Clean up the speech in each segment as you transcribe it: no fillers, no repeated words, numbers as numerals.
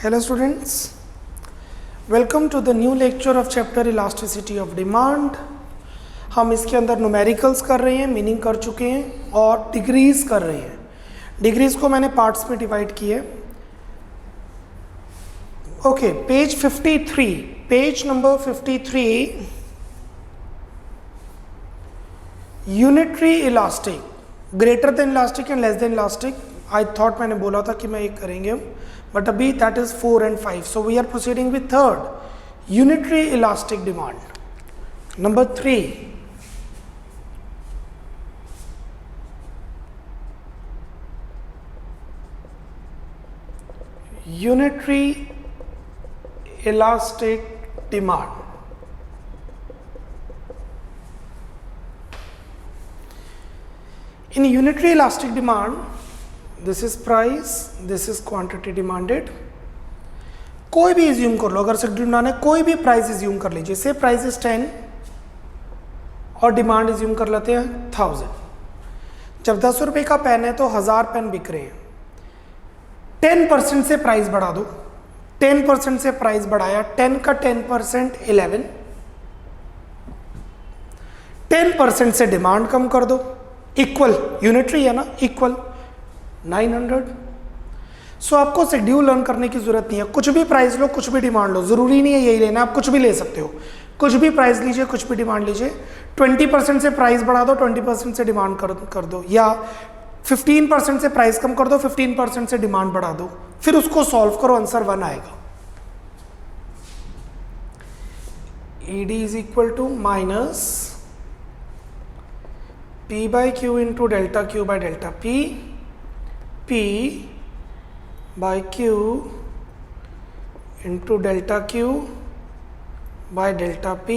Hello students, welcome to the new lecture of chapter elasticity of demand। हम इसके अंदर numericals कर रहे हैं, मीनिंग कर चुके हैं और डिग्रीज कर रहे हैं। डिग्रीज को मैंने पार्ट्स में डिवाइड किए। Okay, page 53, page number 53, unitary elastic, greater than elastic and less than elastic. I thought मैंने बोला था कि मैं एक करेंगे, but abhi that is 4 and 5, so we are proceeding with third, unitary elastic demand. Number 3, unitary elastic demand. In unitary elastic demand, this is price, this is quantity demanded। कोई भी assume कर लो, अगर शेड्यूल बनाना है कोई भी price assume कर लीजिए। से प्राइस इज 10 और डिमांड इज्यूम कर लेते हैं 1000। जब 10 रुपए का पेन है तो 1000 पेन बिक रहे हैं। 10% से प्राइस बढ़ा दो, 10% से प्राइस बढ़ाया, 10 का 10% 11, 10% से डिमांड कम कर दो, इक्वल, यूनिटरी है ना, इक्वल 900। सो आपको शेड्यूल लर्न करने की जरूरत नहीं है। कुछ भी प्राइस लो, कुछ भी डिमांड लो, जरूरी नहीं है यही लेना, आप कुछ भी ले सकते हो। कुछ भी प्राइस लीजिए, कुछ भी डिमांड लीजिए। 20% से प्राइस बढ़ा दो, 20% से डिमांड कर दो, या 15% से प्राइस कम कर दो, 15% से डिमांड बढ़ा दो, फिर उसको सॉल्व करो, आंसर 1 आएगा। ED is equal to minus P by Q into delta Q by delta P, P by Q into delta Q by delta P.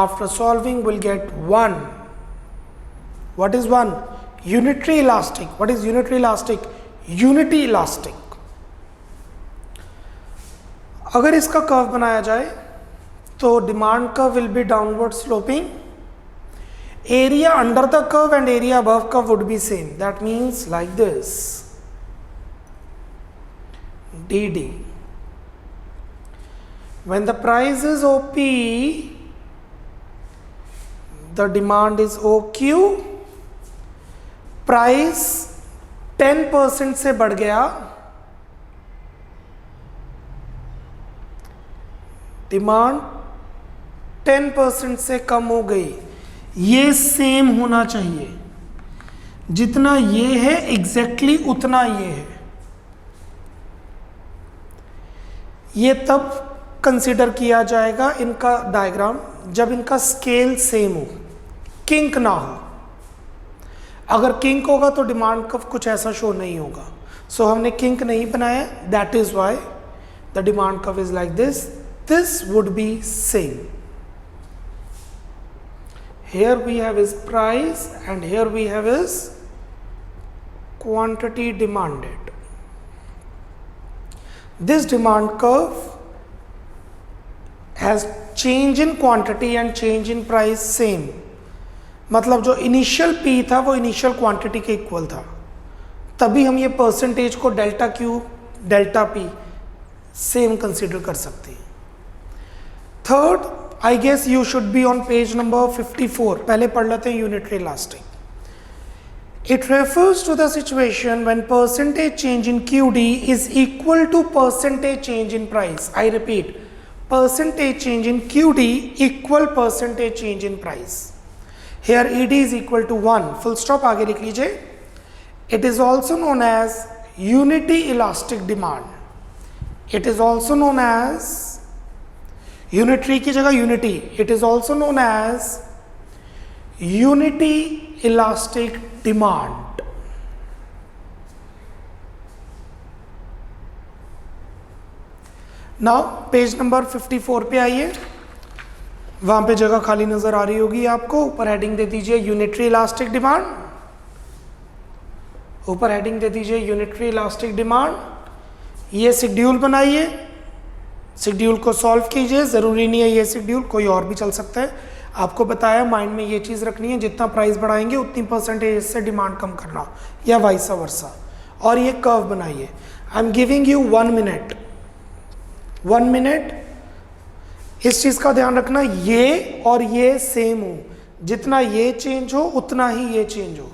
After solving we'll get 1. What is 1? Unitary elastic. What is unitary elastic? Unity elastic. अगर इसका curve बनाया जाए तो demand curve will be downward sloping. Area under the curve and area above curve would be same. That means like this, DD. When the price is OP, the demand is OQ. Price 10% से बढ़ गया, demand 10% से कम हो गई। ये same होना चाहिए, जितना ये है एग्जैक्टली उतना ये है। ये तब कंसीडर किया जाएगा इनका डायग्राम जब इनका स्केल सेम हो, किंक ना हो। अगर किंक होगा तो डिमांड कर्व कुछ ऐसा शो नहीं होगा। सो हमने किंक नहीं बनाया, that is why the demand curve is like this. This would be same. Here we have is price and here we have is quantity demanded. This demand curve has change in quantity and change in price same. मतलब जो initial P था वो initial quantity के equal था, तभी हम ये percentage को delta Q delta P same consider कर सकते हैं। Third, I guess you should be on page number 54. पहले पढ़ लेते हैं unitary elastic. It refers to the situation when percentage change in QD is equal to percentage change in price. I repeat, percentage change in QD equal percentage change in price. Here ED is equal to 1. Full stop, आगे लिख लीजिए। It is also known as unity elastic demand. It is also known as unitary की जगह unity. It is also known as unity elastic demand. Now page number 54 पे आइए, वहां पे जगह खाली नजर आ रही होगी आपको। ऊपर हेडिंग दे दीजिए यूनिटरी इलास्टिक डिमांड, ऊपर हेडिंग दे दीजिए यूनिटरी इलास्टिक डिमांड। ये शेड्यूल बनाइए, शेड्यूल को सॉल्व कीजिए। ज़रूरी नहीं है ये शेड्यूल, कोई और भी चल सकता है। आपको बताया माइंड में ये चीज़ रखनी है, जितना प्राइस बढ़ाएंगे उतनी परसेंटेज से डिमांड कम करना, या वाइस वर्सा। और ये कर्व बनाइए। I am giving you 1 minute 1 minute. इस चीज का ध्यान रखना, ये और ये सेम हो, जितना ये चेंज हो उतना ही ये चेंज हो।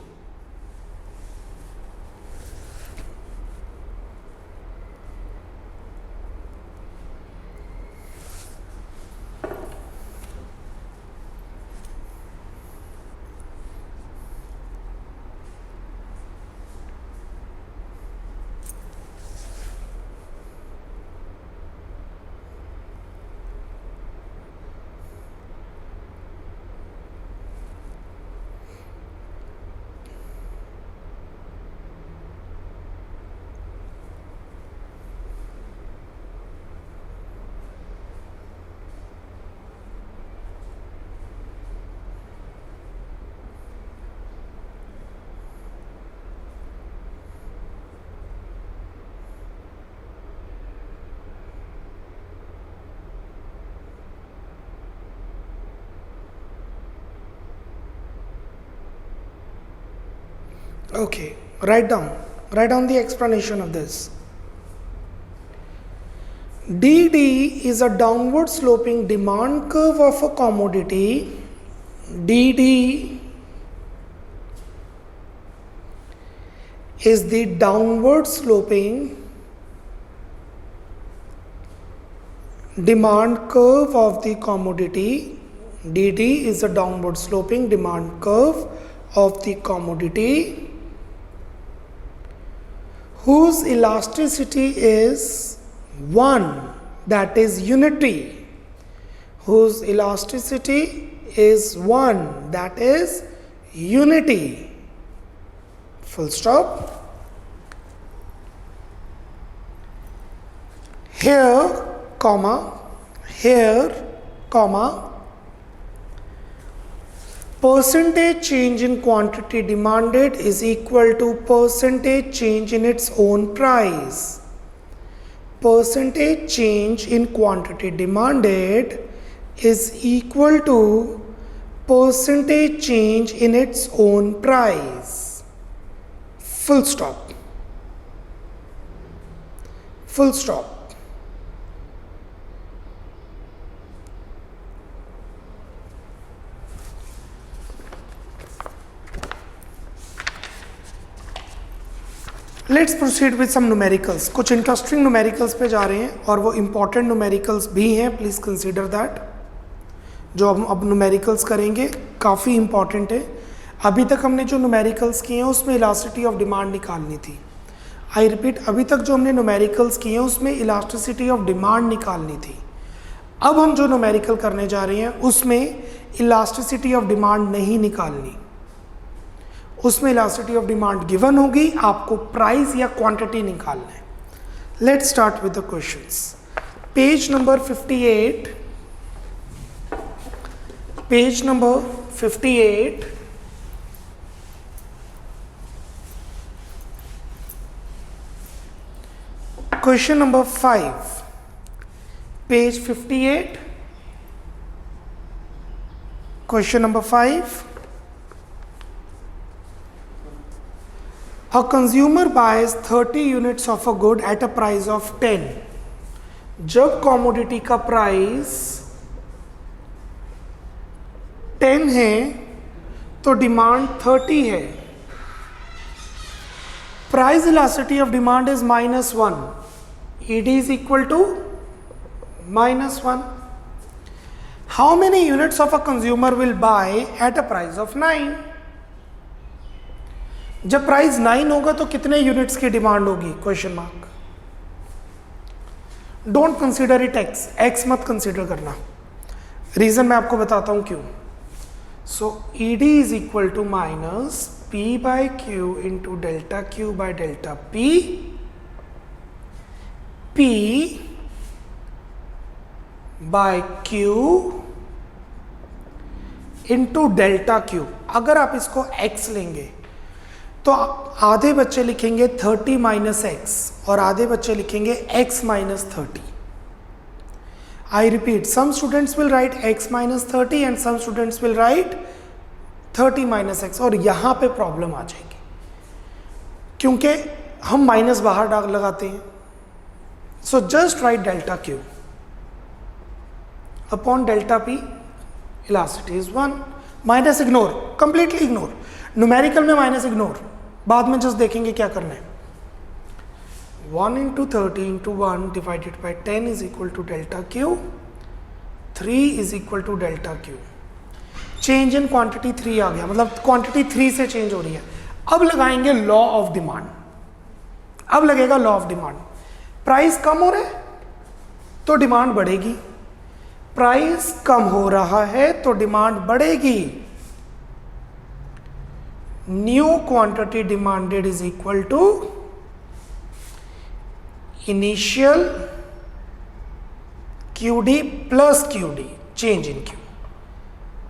Okay, write down the explanation of this. DD is a downward sloping demand curve of a commodity. DD is the downward sloping demand curve of the commodity. DD is a downward sloping demand curve of the commodity whose elasticity is 1, that is unity. Whose elasticity is 1, that is unity. Full stop. Here, comma, percentage change in quantity demanded is equal to percentage change in its own price. Percentage change in quantity demanded is equal to percentage change in its own price. Full stop. Full stop. Let's proceed with some numericals. कुछ interesting numericals पे जा रहे हैं और वो important numericals भी हैं, please consider that. जो हम अब न्यूमेरिकल्स करेंगे काफ़ी इम्पॉर्टेंट है। अभी तक हमने जो न्यूमेरिकल्स किए हैं उसमें इलास्टिसिटी ऑफ डिमांड निकालनी थी। आई रिपीट, अभी तक जो हमने न्यूमेरिकल्स किए हैं उसमें इलास्टिसिटी ऑफ डिमांड निकालनी थी। अब हम जो न्यूमेरिकल करने जा रहे हैं उसमें इलास्टिसिटी ऑफ डिमांड नहीं निकालनी, उसमें इलास्टिसिटी ऑफ डिमांड गिवन होगी, आपको प्राइस या क्वांटिटी निकालना है। Let's start with the questions. Page number 58, page number 58, question number 5, page 58, question number 5। A consumer buys 30 units of a good at a price of 10. जब commodity का price 10 है तो demand 30 है। Price elasticity of demand is -1, ED is equal to -1. How many units of a consumer will buy at a price of 9? जब price 9 होगा तो कितने units की डिमांड होगी? Question mark. Don't consider it x मत consider करना, reason मैं आपको बताता हूं क्यों। So ED is equal to -P/Q into delta Q by delta P, P by Q into delta Q। अगर आप इसको x लेंगे तो आधे बच्चे लिखेंगे 30 माइनस x और आधे बच्चे लिखेंगे x minus 30। I repeat, some students will write x minus 30 and some students will write 30 minus x, और यहाँ पे प्रॉब्लम आ जाएगी क्योंकि हम माइनस बाहर डाल लगाते हैं। So just right delta Q। Upon delta P, elasticity is 1, minus ignore, completely ignore, numerical में माइनस इग्नोर, बाद में जस्ट देखेंगे क्या करना है। 1 into 30 into 1 divided by 10 is equal to delta Q, 3 is equal to delta Q। Change in quantity 3 आ गया, मतलब quantity 3 से चेंज हो रही है। अब लगाएंगे लॉ ऑफ डिमांड, अब लगेगा लॉ ऑफ डिमांड। प्राइस कम हो रहा है तो डिमांड बढ़ेगी, प्राइस कम हो रहा है तो डिमांड बढ़ेगी। New quantity demanded is equal to initial QD plus QD, change in Q।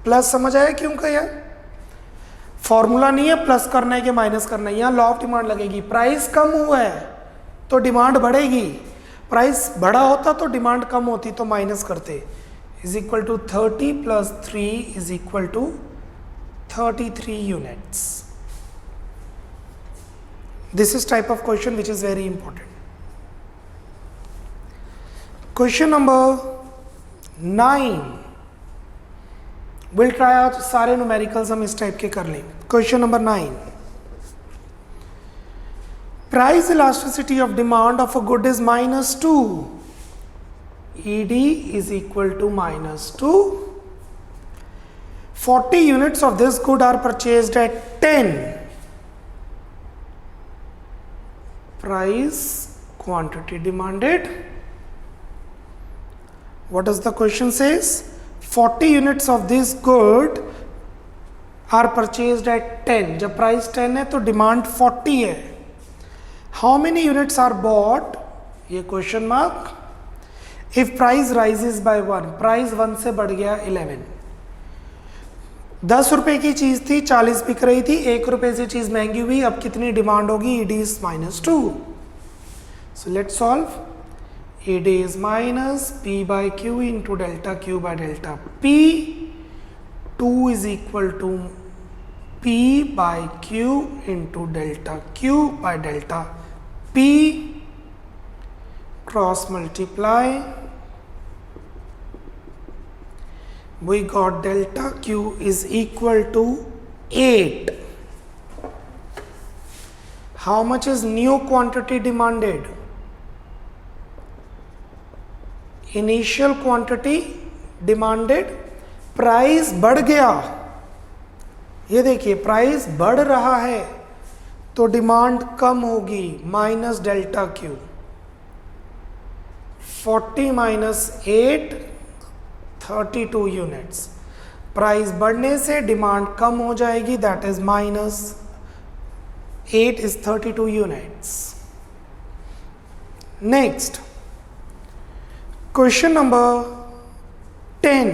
Plus समझ आया क्यों का यार? फॉर्मूला नहीं है प्लस करना है कि माइनस करना है, यहां लॉ ऑफ डिमांड लगेगी। प्राइस कम हुआ है तो डिमांड बढ़ेगी, प्राइस बढ़ा होता तो डिमांड कम होती तो माइनस करते। Is equal to 30 plus 3 is equal to 33 units. This is type of question which is very important. Question number 9 will try out, सारे न्यूमेरिकल्स हम इस टाइप के कर लेंगे। Question number 9, price elasticity of demand of a good is -2, ED is equal to -2, 40 units of this good are purchased at 10, price quantity demanded, what does the question says? 40 units of this good are purchased at 10, जब price 10 है तो demand 40 है। How many units are bought, ये question mark. If price rises by 1, price 1 से बढ़ गया 11, 10 रुपए की चीज थी 40 बिक रही थी, 1 रुपए से चीज महंगी हुई, अब कितनी डिमांड होगी? ED is -2। So let's solve. ED is minus P by Q into delta Q by delta P, 2 is equal to P by Q into delta Q by delta P, cross multiply, we got delta Q is equal to 8. How much is new quantity demanded? Initial quantity demanded, price बढ़ गया, ये देखिए price बढ़ रहा है तो demand कम होगी, minus delta Q, 40 minus 8, 32 units. Price बढ़ने से डिमांड कम हो जाएगी, that is -8 is 32 units. Next question number 10,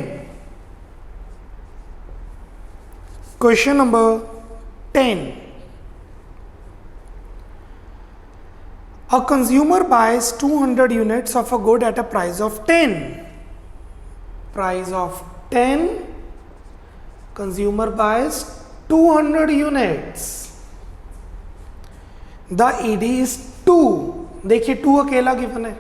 question number 10, a consumer buys 200 units of a good at a price of 10, price of 10, consumer buys 200 units, the ED is 2। देखिए 2 अकेला given है,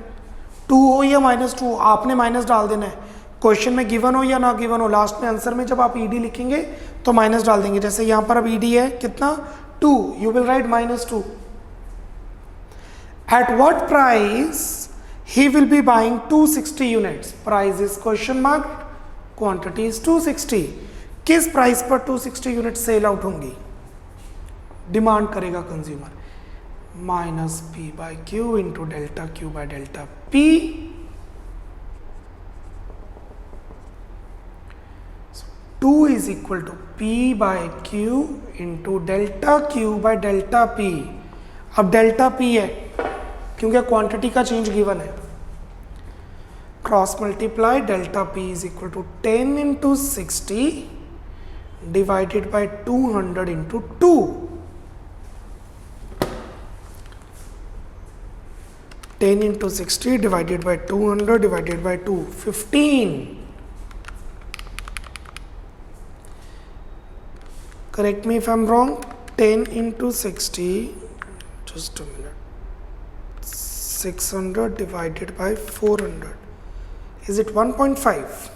2 हो या -2 आपने माइनस डाल देना है, क्वेश्चन में गिवन हो या ना गिवन हो, लास्ट में आंसर में जब आप ED लिखेंगे तो माइनस डाल देंगे। जैसे यहां पर अब ED है कितना? 2, you will write -2। At what price he will be buying 260 units, price is question mark, quantity is 260। किस प्राइस पर 260 यूनिट सेल आउट होंगी? डिमांड करेगा consumer, minus P by Q into delta Q by delta P, so 2 is equal to P by Q into delta Q by delta P। अब delta P है क्योंकि quantity का change given है, cross multiply, delta P is equal to 10 into 60 divided by 200 into 2, 10 into 60 divided by 200 divided by 2, 15। Correct me if I'm wrong. 10 into 60, just a minute, 600 divided by 400, is it 1.5?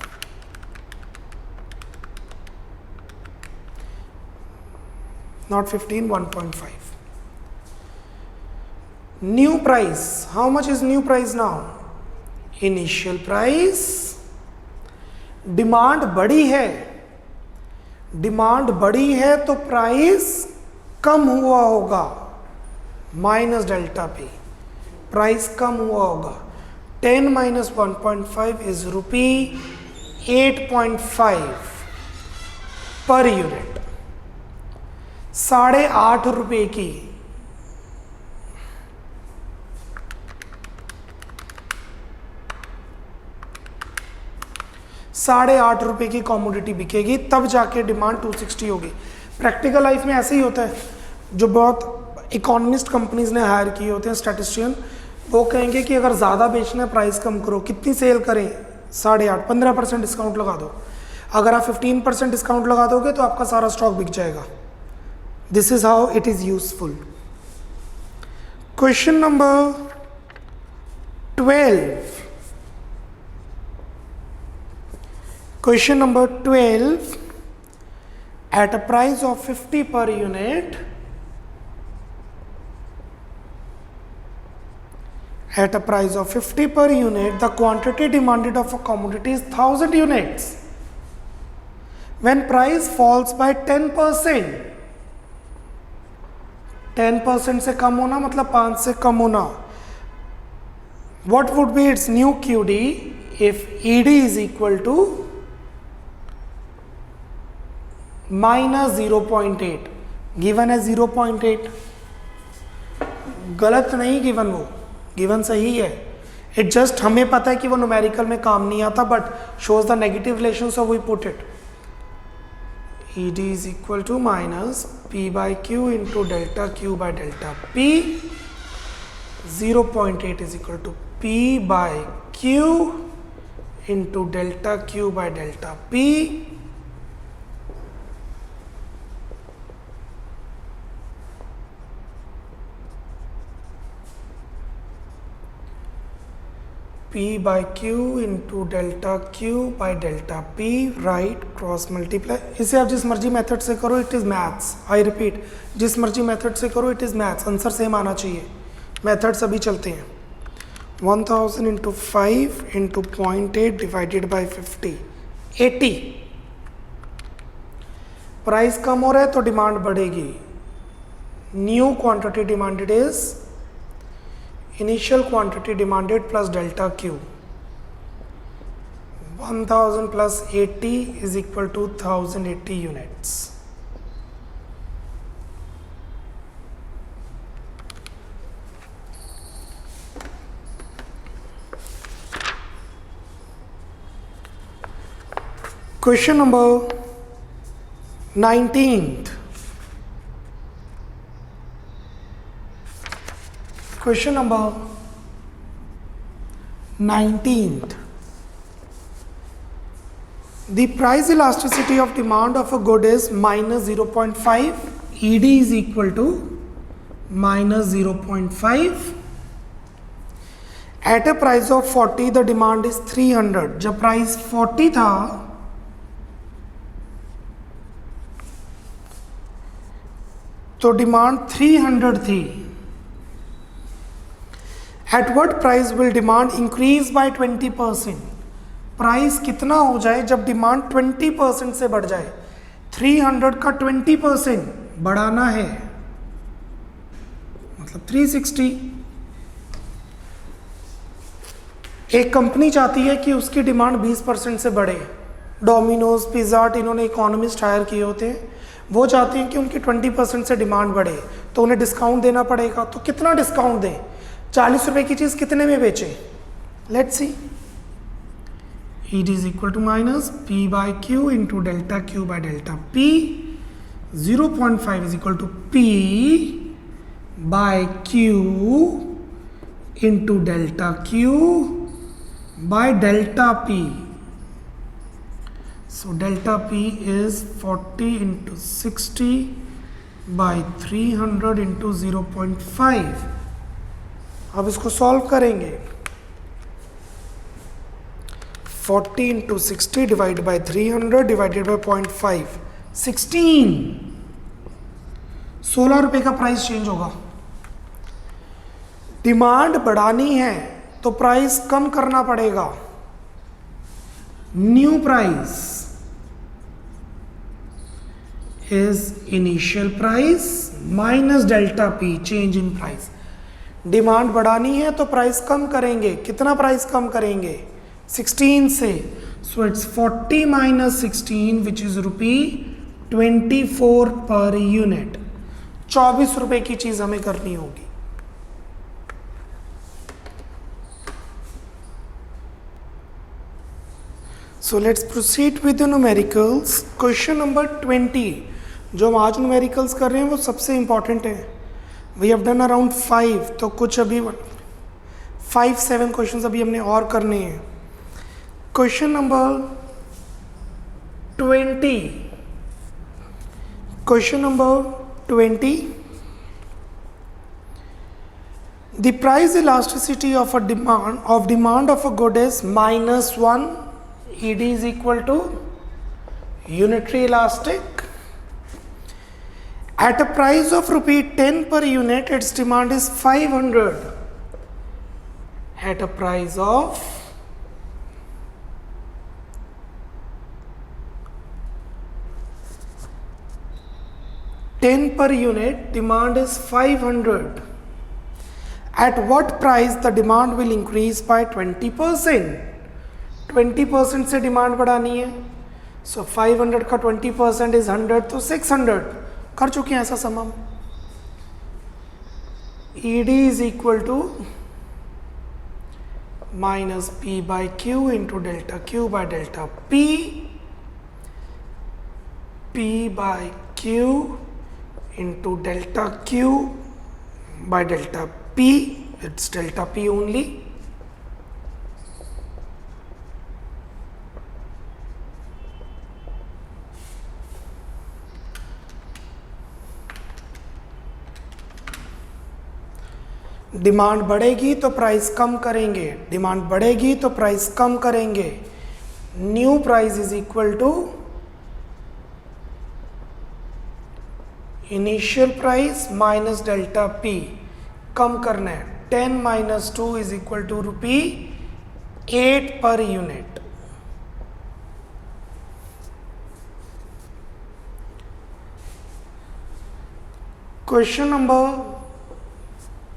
not 15, 1.5. New price, how much is new price now? Initial price, demand बढ़ी है, demand बढ़ी है तो price कम हुआ होगा, minus delta P, price कम हुआ होगा. 10 minus 1.5 is rupee 8.5 per unit. 8.5 की ₹8.5 की कॉमोडिटी बिकेगी, तब जाके डिमांड 260 होगी. प्रैक्टिकल लाइफ में ऐसे ही होता है. जो बहुत इकोनॉमिस्ट कंपनीज ने हायर किए होते हैं स्टैटिस्टिशियन, वो कहेंगे कि अगर ज़्यादा बेचना है प्राइस कम करो. कितनी सेल करें? 8.5, 15% डिस्काउंट लगा दो. अगर आप 15% डिस्काउंट लगा दोगे तो आपका सारा स्टॉक बिक जाएगा. This is how it is useful. Question number 12. Question number 12, at a price of 50 per unit, at a price of 50 per unit, the quantity demanded of a commodity is 1000 units. When price falls by 10%, 10% से कम होना मतलब 5 से कम होना. What would be its new QD if ED is equal to minus 0.8. Given है 0.8, गलत नहीं given, वो given सही है. इट जस्ट हमें पता है कि वो न्यूमेरिकल में काम नहीं आता, but shows the negative relation, so we put it. ED is equal to minus P by Q into delta Q by delta P. 0.8 is equal to P by Q into delta Q by delta P. P by Q into delta Q by delta P, राइट, cross multiply. इसे आप जिस मर्जी method से करो, it is maths. I repeat, जिस मर्जी method से करो it is maths. Answer same आना चाहिए. मेथड सभी चलते हैं. 1000 into 5 into 0.8 divided by 50, 80. Price कम हो रहा है तो डिमांड बढ़ेगी. New quantity demanded is initial quantity demanded plus delta Q. 1000 plus 80 is equal to 1080 units. Question number 19th. Question number 19th. The price elasticity of demand of a good is minus 0.5. ED is equal to minus 0.5. At a price of 40, the demand is 300. जब price 40 था तो demand 300 थी. At what price will demand increase by 20%? Price कितना हो जाए जब demand 20% से बढ़ जाए? 300 का 20% बढ़ाना है मतलब 360. एक कंपनी चाहती है कि उसकी डिमांड 20% से बढ़े. डोमिनोज, पिज़्ज़ा हट, इन्होंने इकोनॉमिस्ट हायर किए होते हैं. वो चाहते हैं कि उनकी 20% से डिमांड बढ़े, तो उन्हें डिस्काउंट देना पड़ेगा. तो कितना डिस्काउंट दें? 40 रुपए की चीज़ कितने में बेचें? Let's see. ED is equal to minus P by Q into delta Q by delta P. 0.5 is equal to P by Q into delta Q by delta P. So delta P is 40 into 60 by 300 into 0.5. अब इसको solve करेंगे. 40 into 60 divided by 300 divided by 0.5, 16. ₹16 का price change होगा। Demand बढ़ानी है तो price कम करना पड़ेगा। New price is initial price minus delta P change in price. Demand बढ़ानी है तो प्राइस कम करेंगे। कितना प्राइस कम करेंगे? 16 से। So it's 40 minus 16 which is ₹24 per unit. ₹24 की चीज हमें करनी होगी। So let's proceed with the numericals. Question number 20. जो हम आज न्यूमेरिकल्स कर रहे हैं वो सबसे इंपॉर्टेंट है। वी हैव डन अराउंड 5, तो कुछ अभी 5-7 क्वेश्चंस अभी हमने और करने हैं। Question number 20। Question number 20। The price elasticity of demand of a good is -1. ED is equal to unitary elastic. At a price of ₹10 per unit, its demand is 500. At a price of ₹10 per unit, demand is 500. At what price the demand will increase by 20%? 20% से demand बढ़ानी है। सो 500 का 20% is 100, तो 600 कर चुके हैं ऐसा सम हम। ED is equal to minus P by Q into delta Q by delta P, P by Q into delta Q by delta P, it's delta P only. Demand बढ़ेगी तो प्राइस कम करेंगे। डिमांड बढ़ेगी तो प्राइस कम करेंगे। New price is equal to initial price minus delta P. कम करना है। 10 minus 2 is equal to ₹8 per unit. Question number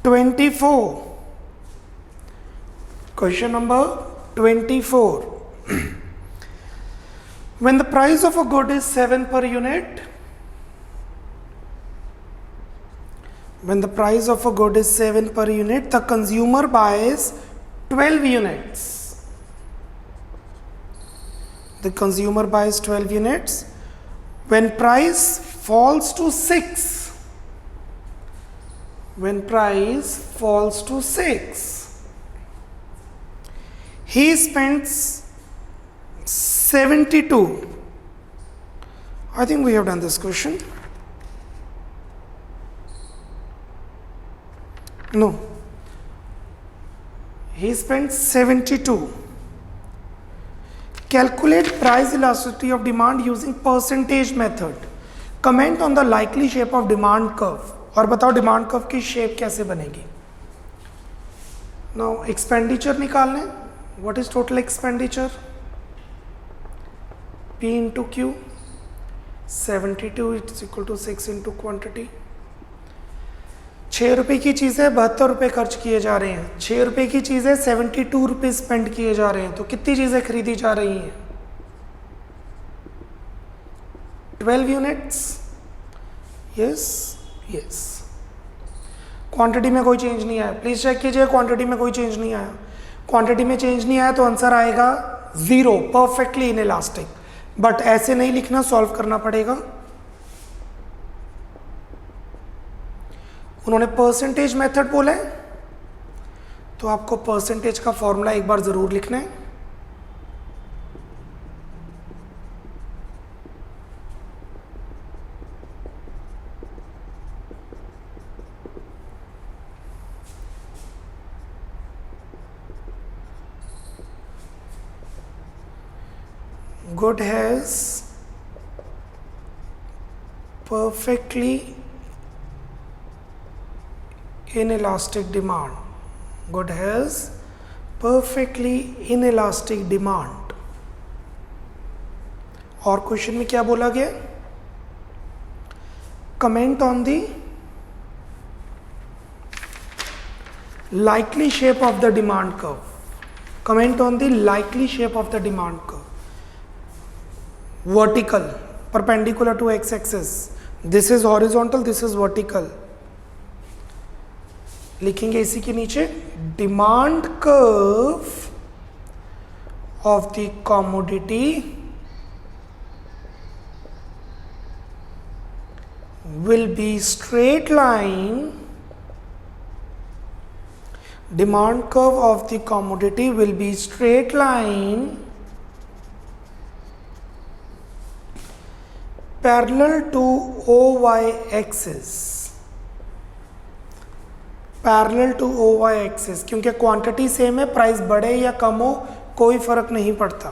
24. Question number 24. When the price of a good is 7 per unit, when the price of a good is 7 per unit, the consumer buys 12 units. The consumer buys 12 units. When price falls to 6, when price falls to 6, he spends 72. I think we have done this question. No. He spends 72. Calculate price elasticity of demand using percentage method. Comment on the likely shape of demand curve. और बताओ demand curve की shape कैसे बनेगी। Now expenditure निकालने। What is total expenditure? P into Q, 72 it's equal to 6 into quantity. ₹6 की चीज़ है, ₹72 खर्च किए जा रहे हैं। ₹6 की चीज़ है, ₹72 स्पेंड किए जा रहे हैं। तो कितनी चीज़ें खरीदी जा रही हैं? 12 यूनिट्स। Yes yes. क्वांटिटी में कोई चेंज नहीं आया। प्लीज चेक कीजिए, क्वांटिटी में कोई चेंज नहीं आया। क्वांटिटी में चेंज नहीं आया तो आंसर आएगा 0, परफेक्टली इनइलास्टिक। बट ऐसे नहीं लिखना, सॉल्व करना पड़ेगा। उन्होंने परसेंटेज मेथड बोला है तो आपको परसेंटेज का फॉर्मूला एक बार जरूर लिखना है। Good has perfectly inelastic demand. Good has perfectly inelastic demand. और क्वेश्चन में क्या बोला गया? Comment on the likely shape of the demand curve. Comment on the likely shape of the demand curve. Vertical, perpendicular to x-axis. This is horizontal, this is vertical. लिखेंगे इसी के नीचे demand curve of the commodity will be straight line. Demand curve of the commodity will be straight line parallel to OY axis. Parallel to OY axis, क्योंकि quantity same है, price बढ़े या कम हो कोई फर्क नहीं पड़ता.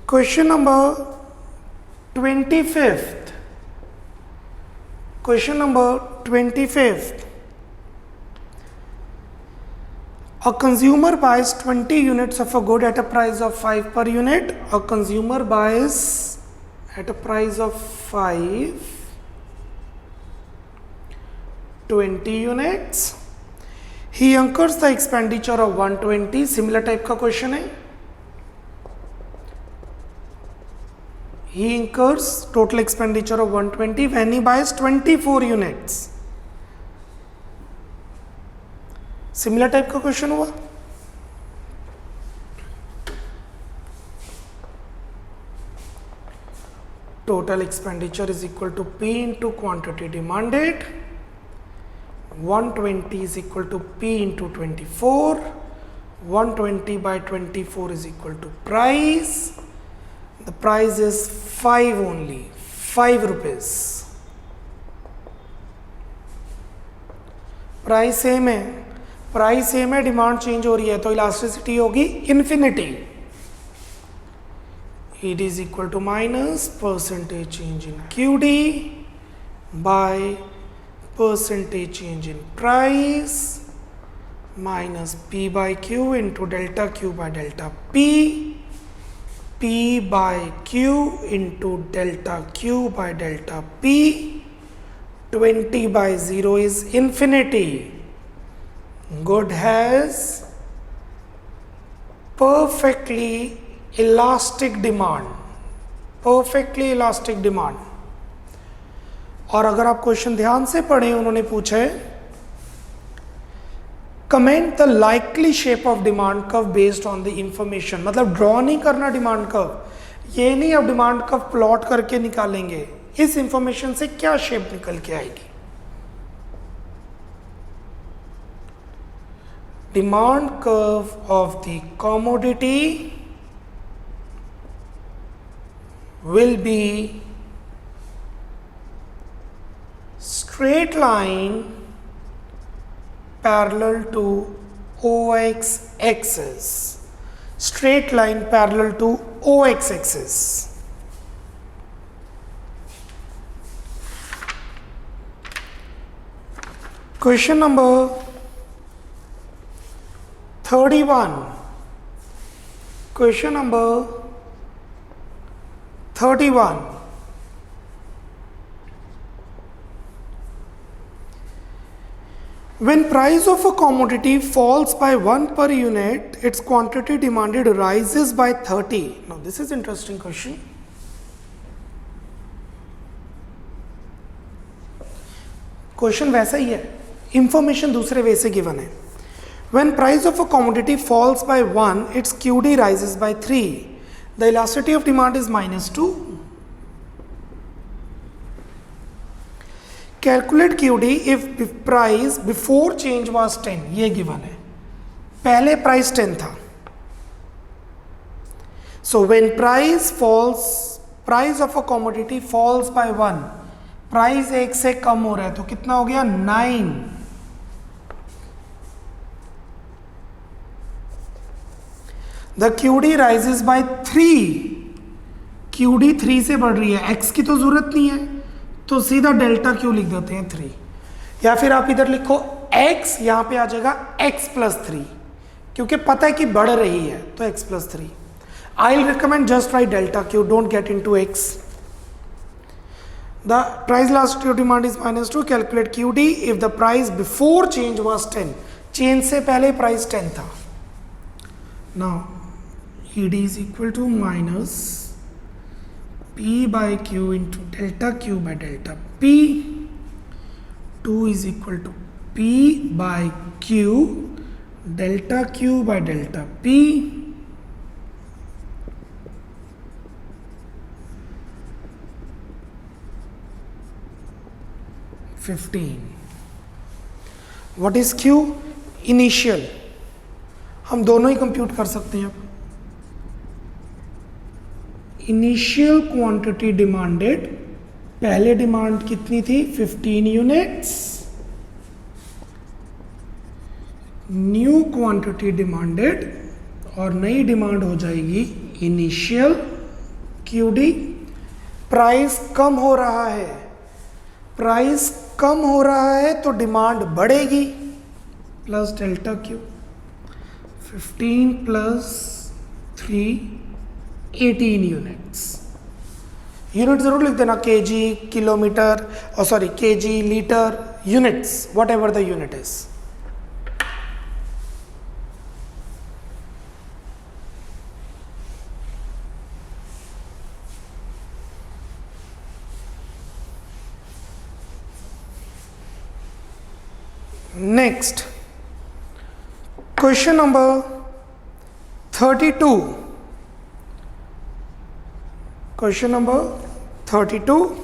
Question number 25th. Question number 25th. A consumer buys 20 units of a good at a price of 5 per unit. A consumer buys at a price of 5 20 units. He incurs the expenditure of 120. Similar type का question है. He incurs total expenditure of 120 when he buys 24 units. Similar type का question हुआ. Total expenditure is equal to P into quantity demanded. 120 is equal to P into 24. 120 by 24 is equal to price. The price is 5 only, 5 rupees. Price same है, price same है, demand change हो रही है, तो elasticity होगी infinity. It is equal to minus percentage change in QD by percentage change in price minus P by Q into delta Q by delta P. P by Q into delta Q by delta P. 20 by 0 is infinity. Good has perfectly elastic demand. Perfectly elastic demand. और अगर आप question ध्यान से पढ़ें, उन्होंने पूछा है comment the likely shape of demand curve based on the information. मतलब ड्रॉ नहीं करना डिमांड कर्व, ये नहीं अब डिमांड कर्व प्लॉट करके निकालेंगे, इस इंफॉर्मेशन से क्या शेप निकल के आएगी. Demand curve of the commodity will be straight line parallel to OX axis. Straight line parallel to OX axis. Question number 31. Question number 31. When price of a commodity falls by 1 per unit, its quantity demanded rises by 30. Now this is interesting question. Question वैसा ही है, information दूसरे वे से given है. When price of a commodity falls by 1, its QD rises by 3. The elasticity of demand is -2. Calculate QD if price before change was 10. ये given है, पहले price 10 था. So when price of a commodity falls by 1, price 1 से कम हो रहा है, तो कितना हो गया 9. The QD rises by 3. QD 3 से बढ़ रही है, X की तो जरूरत नहीं है, तो सीधा डेल्टा Q लिख देते हैं 3. या फिर आप इधर लिखो x, यहां पे आ जाएगा x+3, क्योंकि पता है कि बढ़ रही है तो x+3. I'll recommend just write delta q, don't get into x. The price elasticity of demand is -2. Calculate QD if the price before change was 10. Change से पहले प्राइस 10 था. Now ED is equal to minus P by Q into delta Q by delta P. 2 is equal to P by Q delta Q by delta P. 15. What is Q? Initial. हम दोनों ही compute कर सकते हैं. अब initial quantity demanded, पहले demand कितनी थी? 15 units. New quantity demanded और नई डिमांड हो जाएगी इनिशियल QD. प्राइस कम हो रहा है, प्राइस कम हो रहा है तो डिमांड बढ़ेगी, plus delta Q. 15 plus 3 18 units. Unit जरूर लिख देना, केजी, किलोमीटर, और sorry KG, litre, units, what ever the unit is. Next, question number 32. Question number 32.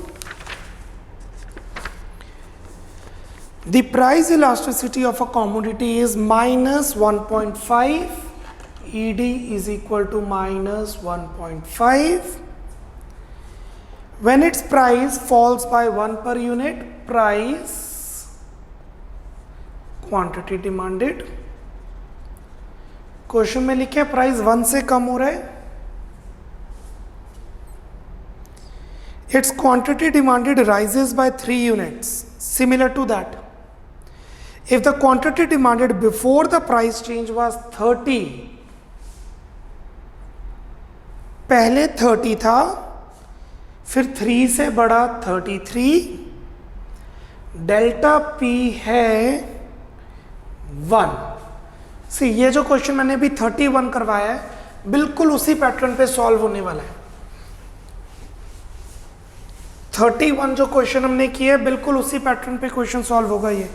The price elasticity of a commodity is -1.5. ED is equal to -1.5. When its price falls by 1 per unit, price quantity demanded. Question में लिखे price 1 से कम हो रहा है. It's quantity demanded rises by 3 units. Similar to that, if the quantity demanded before the price change was 30, पहले 30 था, फिर 3 से बढ़ा 33, डेल्टा P है 1. सी, ये जो क्वेश्चन मैंने अभी 31 करवाया है बिल्कुल उसी पैटर्न पे सॉल्व होने वाला है. 31 जो क्वेश्चन हमने किया है बिल्कुल उसी पैटर्न पे क्वेश्चन सॉल्व होगा. ये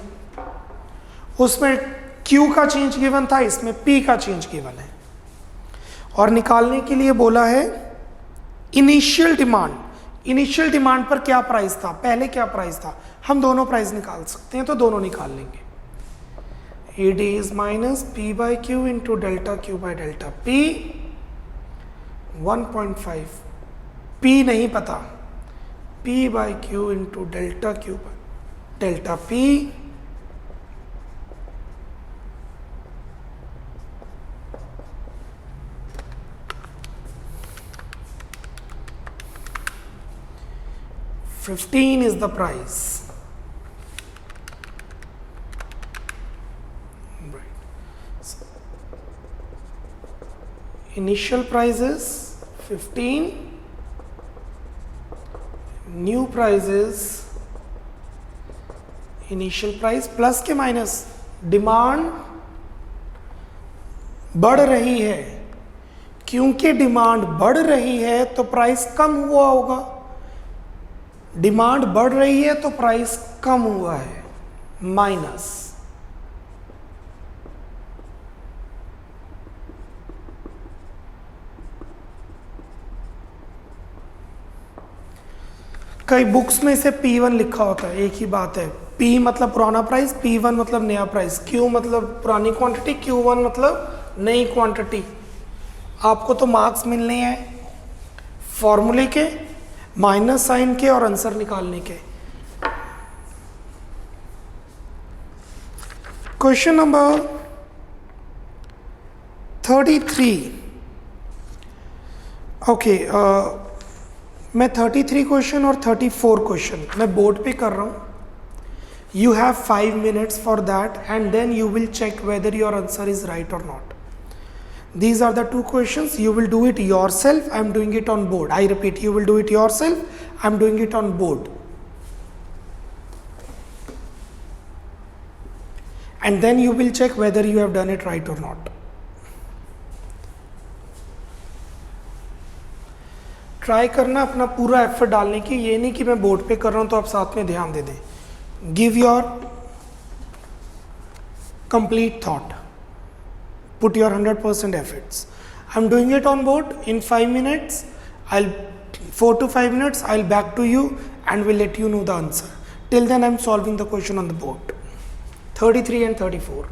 उसमें Q का चेंज गिवन था, इसमें P का चेंज गिवन है. और निकालने के लिए बोला है इनिशियल डिमांड. इनिशियल डिमांड पर क्या प्राइस था, पहले क्या प्राइस था. हम दोनों प्राइस निकाल सकते हैं तो दोनों निकाल लेंगे. ED is minus P by Q into delta Q by delta P. 1.5. P नहीं पता. P by Q into delta Q by delta P. $15 is the price. Initial price is 15, new price is initial price plus के minus. Demand बढ़ रही है, क्योंकि demand बढ़ रही है तो प्राइस कम हुआ होगा. डिमांड बढ़ रही है तो प्राइस कम हुआ है, माइनस. कई बुक्स में इसे P1 लिखा होता है, एक ही बात है. P मतलब पुराना प्राइस, P1 मतलब नया प्राइस, Q मतलब पुरानी क्वांटिटी, Q1 मतलब नई क्वांटिटी. आपको तो मार्क्स मिलने हैं फॉर्मूले के, माइनस साइन के और आंसर निकालने के. Question number 33. ओके, मैं 33 क्वेश्चन और 34 क्वेश्चन मैं बोर्ड पे कर रहा हूँ. You have 5 minutes for that, and then you will check whether your answer is right or not. These are the two questions. You will do it yourself. I am doing it on board. I repeat, you will do it yourself. I am doing it on board. And then you will check whether you have done it right or not. Try करना अपना पूरा effort डालने की, ये नहीं कि मैं board पे कर रहा हूं तो आप साथ में ध्यान दे दें. Give your complete thought, put your 100% efforts. I'm doing it on board in 5 minutes. 4 to 5 minutes, I'll back to you and will let you know the answer. Till then, I'm solving the question on the board. 33 and 34.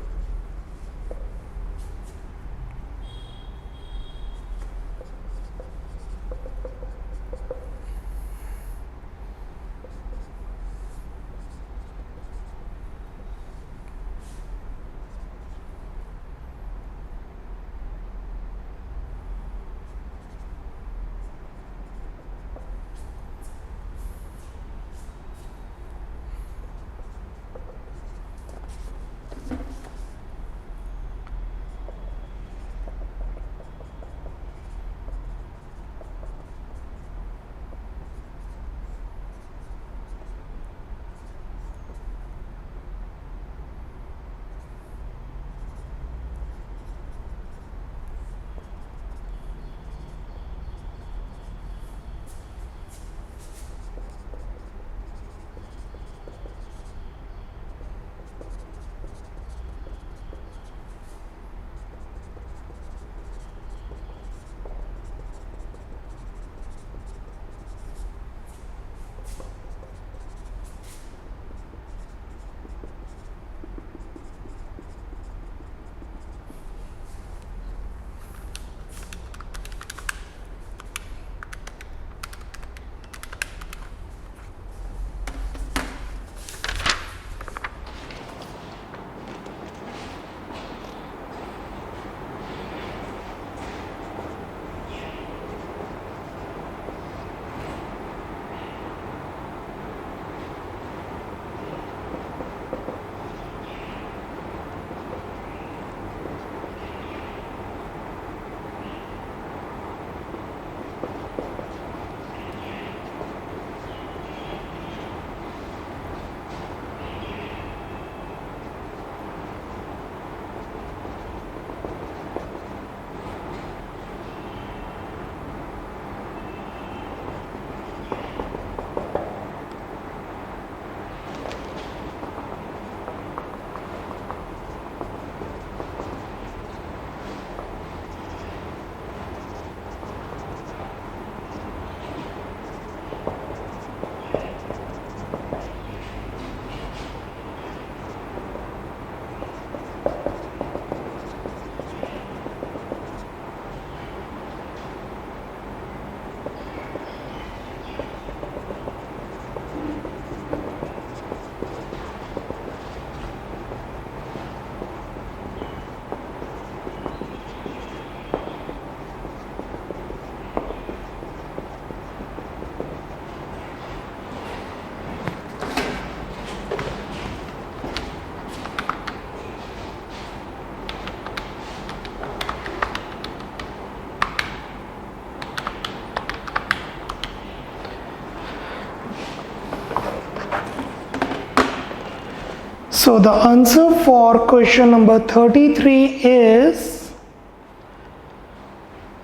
So the answer for question number 33 is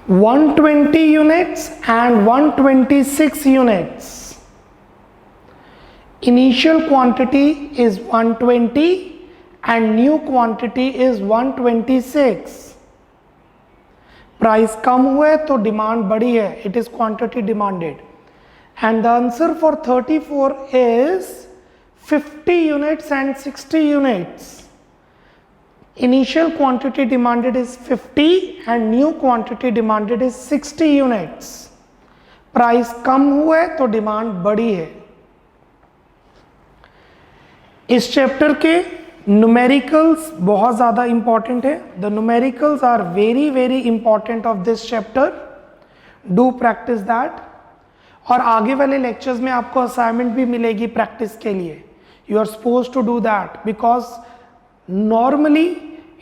120 units and 126 units. Initial quantity is 120 and new quantity is 126. Price कम हुआ है तो demand बढ़ी है, it is quantity demanded. And the answer for 34 is 50 units and 60 units. Initial quantity demanded is 50 and new quantity demanded is 60 units. Price कम हुआ है तो demand बढ़ी है. इस चैप्टर के न्यूमेरिकल्स बहुत ज़्यादा इंपॉर्टेंट है. The numericals are very very important of this chapter. Do practice that. और आगे वाले लेक्चर्स में आपको असाइनमेंट भी मिलेगी प्रैक्टिस के लिए. You are suppose to do that, because normally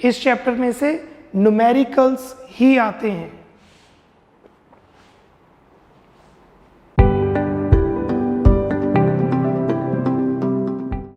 इस चैप्टर में से न्यूमेरिकल्स ही आते हैं।